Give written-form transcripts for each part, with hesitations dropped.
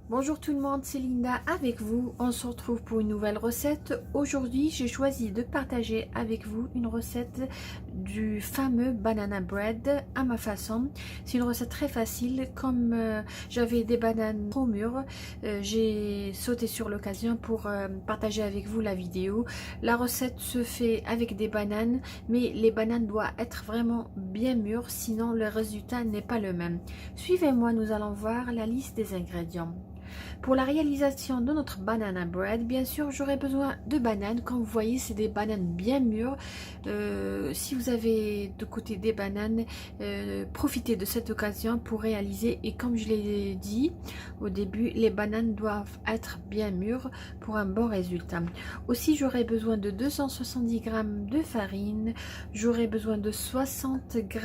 Bonjour tout le monde, c'est Linda avec vous. On se retrouve pour une nouvelle recette. Aujourd'hui, j'ai choisi de partager avec vous une recette du fameux banana bread à ma façon. C'est une recette très facile. Comme j'avais des bananes trop mûres, j'ai sauté sur l'occasion pour partager avec vous la vidéo. La recette se fait avec des bananes, mais les bananes doivent être vraiment bien mûres, sinon le résultat n'est pas le même. Suivez-moi, nous allons voir la liste des ingrédients. Pour la réalisation de notre banana bread, bien sûr, j'aurai besoin de bananes. Comme vous voyez, c'est des bananes bien mûres. Si vous avez de côté des bananes, profitez de cette occasion pour réaliser. Et comme je l'ai dit au début, les bananes doivent être bien mûres pour un bon résultat. Aussi, j'aurai besoin de 270 g de farine. J'aurai besoin de 60 g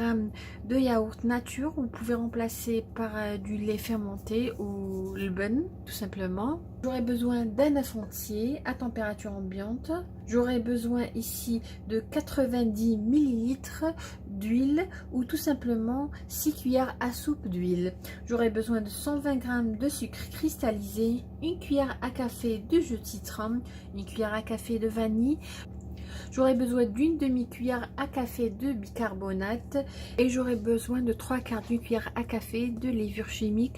de yaourt nature. Vous pouvez remplacer par du lait fermenté ou le beurre tout simplement. J'aurai besoin d'un œuf entier à température ambiante. J'aurai besoin ici de 90 ml d'huile ou tout simplement 6 cuillères à soupe d'huile. J'aurai besoin de 120 g de sucre cristallisé, une cuillère à café de jus de citron, une cuillère à café de vanille. J'aurai besoin d'une demi-cuillère à café de bicarbonate et j'aurai besoin de 3/4 d'une cuillère à café de levure chimique.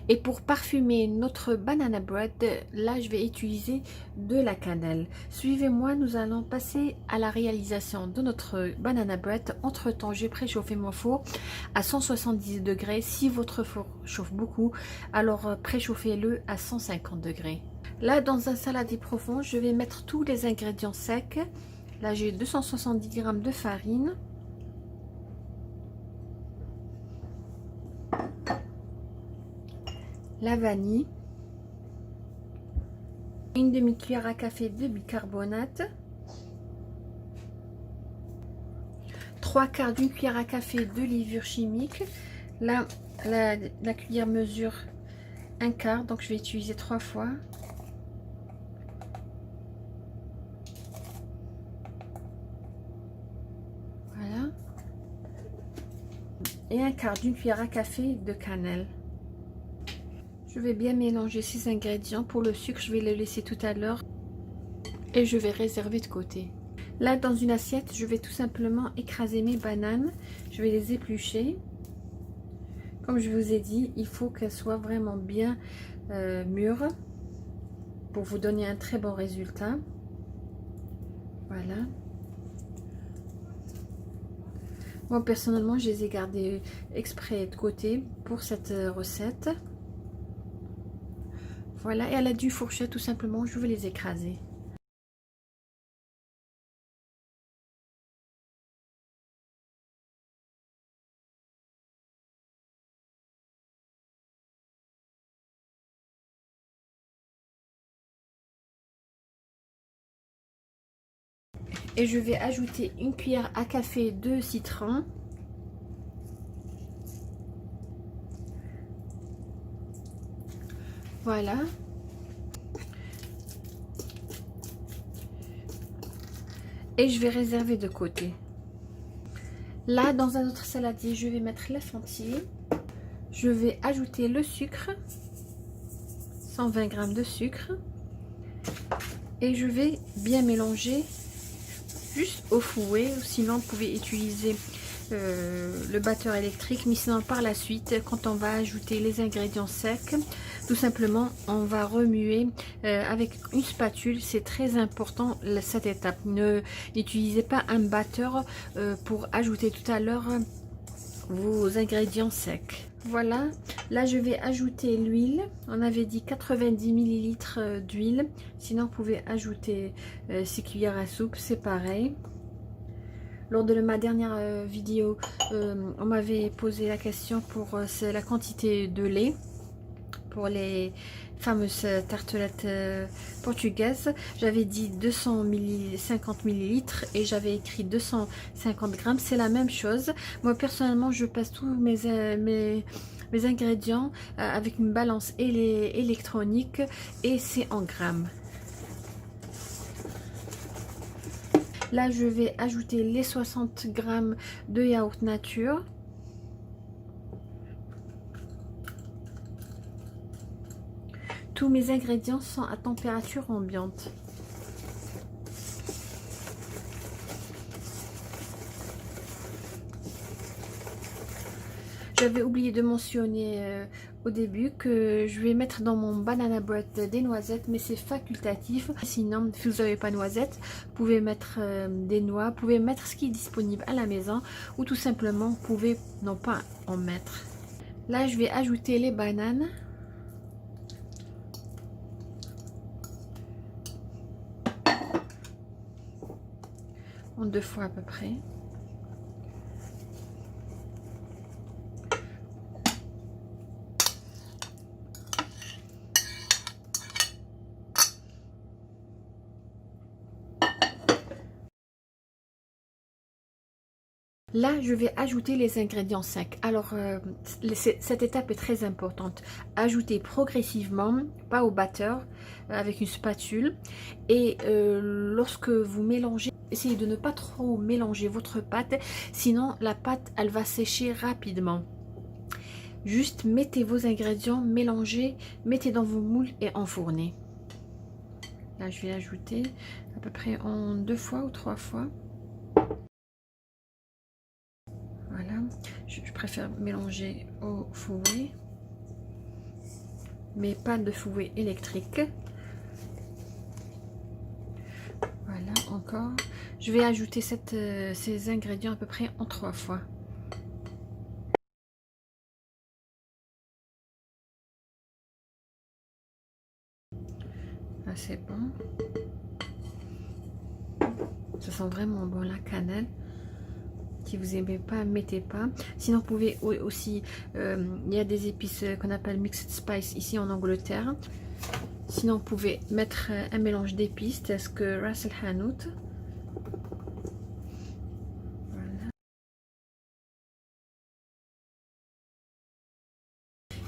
Et pour parfumer notre banana bread, là je vais utiliser de la cannelle. Suivez-moi, nous allons passer à la réalisation de notre banana bread. Entre temps, j'ai préchauffé mon four à 170 degrés. Si votre four chauffe beaucoup, alors préchauffez-le à 150 degrés. Là, dans un saladier profond, je vais mettre tous les ingrédients secs. Là, j'ai 270 g de farine, la vanille, une demi-cuillère à café de bicarbonate, 3/4 d'une cuillère à café de levure chimique. Là, la cuillère mesure 1/4, donc je vais utiliser 3 fois. Voilà. Et 1/4 d'une cuillère à café de cannelle. Je vais bien mélanger ces ingrédients. Pour le sucre, je vais le laisser tout à l'heure et je vais réserver de côté. Là, dans une assiette, je vais tout simplement écraser mes bananes. Je vais les éplucher. Comme je vous ai dit, il faut qu'elles soient vraiment bien mûres pour vous donner un très bon résultat. Voilà. Moi, personnellement, je les ai gardées exprès de côté pour cette recette. Voilà, et à l'aide d'une fourchette, tout simplement, je vais les écraser. Et je vais ajouter une cuillère à café de citron. Voilà. Et je vais réserver de côté. Là, dans un autre saladier, je vais mettre l'œuf entier. Je vais ajouter le sucre, 120 g de sucre. Et je vais bien mélanger juste au fouet. Sinon, vous pouvez utiliser le batteur électrique. Mais sinon, par la suite, quand on va ajouter les ingrédients secs, tout simplement, on va remuer avec une spatule. C'est très important cette étape. N'utilisez pas un batteur pour ajouter tout à l'heure vos ingrédients secs. Voilà, là je vais ajouter l'huile. On avait dit 90 ml d'huile. Sinon, vous pouvez ajouter 6 cuillères à soupe, c'est pareil. Lors de ma dernière vidéo, on m'avait posé la question pour la quantité de lait pour les fameuses tartelettes portugaises. J'avais dit 250 ml et j'avais écrit 250 g. C'est la même chose. Moi personnellement, je passe tous mes ingrédients avec une balance électronique et c'est en grammes. Là, je vais ajouter les 60 g de yaourt nature. Tous mes ingrédients sont à température ambiante. J'avais oublié de mentionner au début que je vais mettre dans mon banana bread des noisettes, mais c'est facultatif. Sinon, si vous n'avez pas noisettes, vous pouvez mettre des noix, vous pouvez mettre ce qui est disponible à la maison, ou tout simplement, vous pouvez non pas en mettre. Là, je vais ajouter les bananes. En 2 fois à peu près. Là, je vais ajouter les ingrédients secs. Alors, cette étape est très importante. Ajoutez progressivement, pas au batteur, avec une spatule. Et lorsque vous mélangez, essayez de ne pas trop mélanger votre pâte, sinon la pâte, elle va sécher rapidement. Juste mettez vos ingrédients, mélangez, mettez dans vos moules et enfournez. Là, je vais ajouter à peu près en 2 fois ou 3 fois. Voilà, je préfère mélanger au fouet, mais pas de fouet électrique. Voilà, encore. Je vais ajouter ces ingrédients à peu près en 3 fois. Là, c'est bon. Ça sent vraiment bon la cannelle. Si vous n'aimez pas, mettez pas. Sinon, vous pouvez aussi, il y a des épices qu'on appelle mixed spice ici en Angleterre. Sinon, vous pouvez mettre un mélange d'épices, tel que Ras el Hanout. Voilà.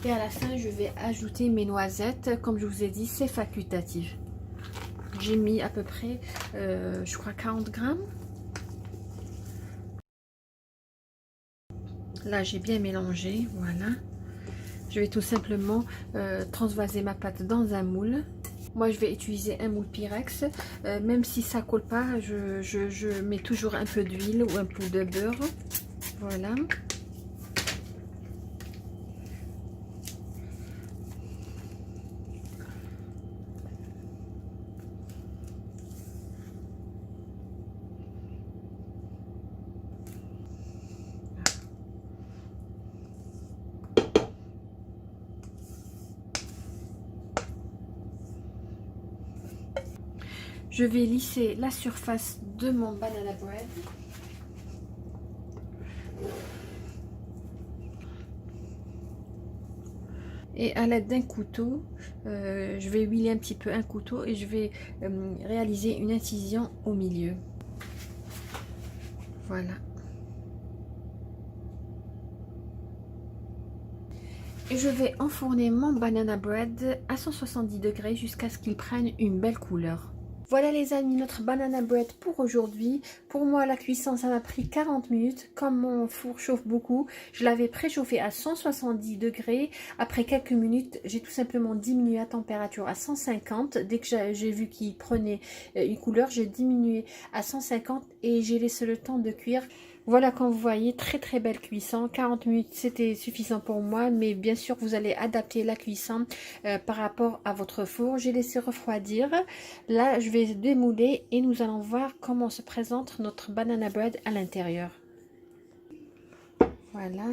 Et à la fin, je vais ajouter mes noisettes. Comme je vous ai dit, c'est facultatif. J'ai mis à peu près, je crois, 40 grammes. Là, j'ai bien mélangé, voilà. Je vais tout simplement transvaser ma pâte dans un moule. Moi, je vais utiliser un moule Pyrex. Même si ça colle pas, je mets toujours un peu d'huile ou un peu de beurre. Voilà. Je vais lisser la surface de mon banana bread. Et à l'aide d'un couteau, je vais huiler un petit peu un couteau et je vais réaliser une incision au milieu. Voilà. Et je vais enfourner mon banana bread à 170 degrés jusqu'à ce qu'il prenne une belle couleur. Voilà les amis, notre banana bread pour aujourd'hui. Pour moi, la cuisson, ça m'a pris 40 minutes. Comme mon four chauffe beaucoup, je l'avais préchauffé à 170 degrés. Après quelques minutes, j'ai tout simplement diminué la température à 150. Dès que j'ai vu qu'il prenait une couleur, j'ai diminué à 150 et j'ai laissé le temps de cuire. Voilà, comme vous voyez, très très belle cuisson. 40 minutes, c'était suffisant pour moi. Mais bien sûr, vous allez adapter la cuisson par rapport à votre four. J'ai laissé refroidir. Là, je vais démouler et nous allons voir comment se présente notre banana bread à l'intérieur. Voilà.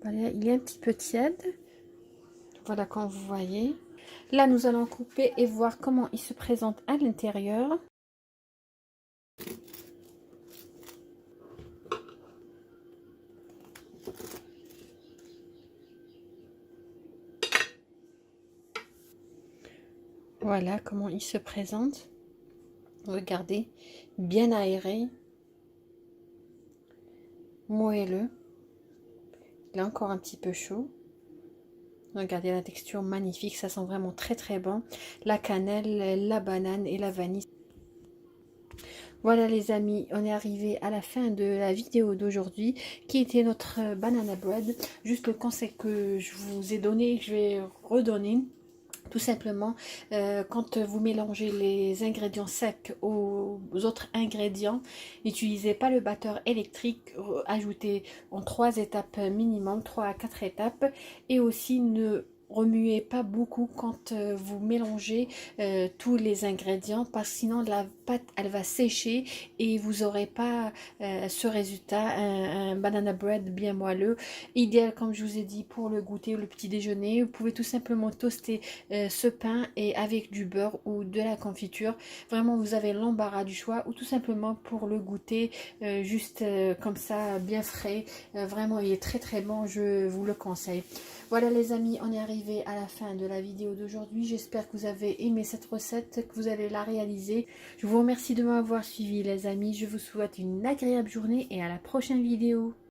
Voilà, il est un petit peu tiède. Voilà, comme vous voyez. Là, nous allons couper et voir comment il se présente à l'intérieur. Voilà comment il se présente. Regardez, bien aéré, moelleux. Il est encore un petit peu chaud. Regardez la texture magnifique, ça sent vraiment très très bon. La cannelle, la banane et la vanille. Voilà les amis, on est arrivé à la fin de la vidéo d'aujourd'hui qui était notre banana bread. Juste le conseil que je vous ai donné, je vais redonner. Tout simplement, quand vous mélangez les ingrédients secs aux autres ingrédients, n'utilisez pas le batteur électrique, ajoutez en 3 étapes minimum, 3 à 4 étapes, et aussi ne remuez pas beaucoup quand vous mélangez tous les ingrédients, parce que sinon la pâte elle va sécher et vous n'aurez pas ce résultat, un banana bread bien moelleux, idéal comme je vous ai dit pour le goûter ou le petit déjeuner. Vous pouvez tout simplement toaster ce pain et avec du beurre ou de la confiture, vraiment vous avez l'embarras du choix, ou tout simplement pour le goûter juste comme ça bien frais, vraiment il est très très bon, je vous le conseille. Voilà les amis, on est arrivé à la fin de la vidéo d'aujourd'hui. J'espère que vous avez aimé cette recette, que vous allez la réaliser. Je vous remercie de m'avoir suivi les amis, je vous souhaite une agréable journée et à la prochaine vidéo.